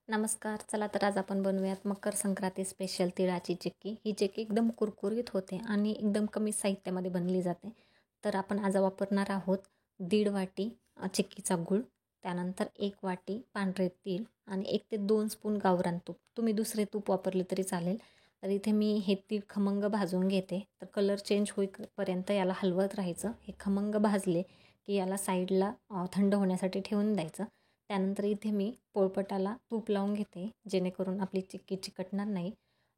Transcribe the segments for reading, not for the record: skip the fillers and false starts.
नमस्कार. चला तर आज आपण बनवूयात मकर संक्रांती स्पेशल तिळाची चिक्की. ही चिक्की एकदम कुरकुरीत होते आणि एकदम कमी साहित्यामध्ये बनली जाते. तर आपण आज वापरणार आहोत 1.5 वाटी चिक्कीचा गूळ, त्यानंतर 1 वाटी पांढरे तीळ आणि 1 ते 2 स्पून गावरान तूप. तुम्ही दुसरे तूप वापरले तरी चालेल. तर इथे मी हे तीळ खमंग भाजून घेते. तर कलर चेंज होईपर्यंत याला हलवत राहायचं. हे खमंग भाजले की याला साईडला थंड होण्यासाठी ठेवून द्यायचं. त्यानंतर इथे मी पोळपाटाला तूप लावून घेते, जेणेकरून आपली चिक्की चिकटणार नाही.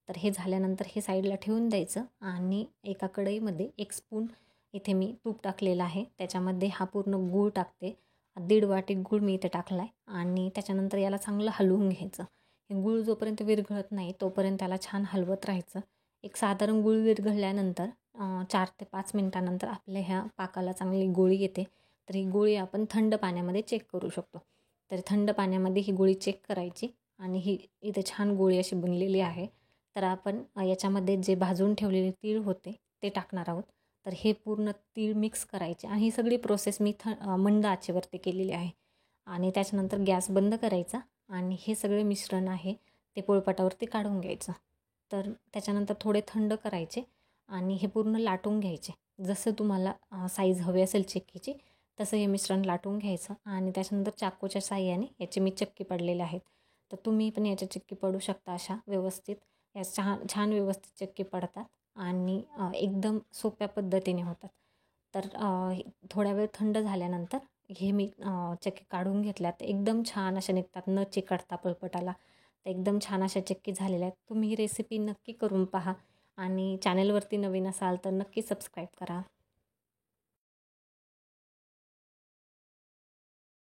तर हे झाल्यानंतर हे साईडला ठेवून द्यायचं आणि एका कढईमध्ये 1 स्पून इथे मी तूप टाकलेलं आहे. त्याच्यामध्ये हा पूर्ण गूळ टाकते. 1.5 वाटी गूळ मी इथे टाकला आहे आणि त्याच्यानंतर याला चांगलं हलवून घ्यायचं. हे गूळ जोपर्यंत विरघळत नाही तोपर्यंत त्याला छान हलवत राहायचं. एक साधारण गूळ विरघळल्यानंतर 4 ते 5 मिनिटानंतर आपल्या ह्या पाकाला चांगली गोळी येते. तर ही गोळी आपण थंड पाण्यामध्ये चेक करू शकतो. तर थंड पाण्यामध्ये ही गोळी चेक करायची आणि ही इथे छान गोळी अशी बनलेली आहे. तर आपण याच्यामध्ये जे भाजून ठेवलेले तीळ होते ते टाकणार आहोत. तर हे पूर्ण तीळ मिक्स करायचे आणि ही सगळी प्रोसेस मी मंद आचेवरती केलेली आहे. आणि त्याच्यानंतर गॅस बंद करायचा आणि हे सगळे मिश्रण आहे ते पोळपाटावरती काढून घ्यायचं. तर त्याच्यानंतर थोडे थंड करायचे आणि हे पूर्ण लाटून घ्यायचे. जसं तुम्हाला साईज हवी असेल चिक्कीची तसं हे मिश्रण लाटून घ्यायचं आणि त्याच्यानंतर चाकूच्या साहाय्याने याचे मी चक्की पडलेले आहेत. तर तुम्ही पण याच्या चक्की पडू शकता अशा व्यवस्थित. या छान छान व्यवस्थित चक्की पडतात आणि एकदम सोप्या पद्धतीने होतात. तर थोड्या वेळ थंड झाल्यानंतर हे मी चक्की काढून घेतल्यात. एकदम छान अशा निघतात, न चिकटता पोळपाटाला. तर एकदम छान अशा चक्की झालेल्या आहेत. तुम्ही ही रेसिपी नक्की करून पहा आणि चॅनलवरती नवीन असाल तर नक्की सबस्क्राईब करा.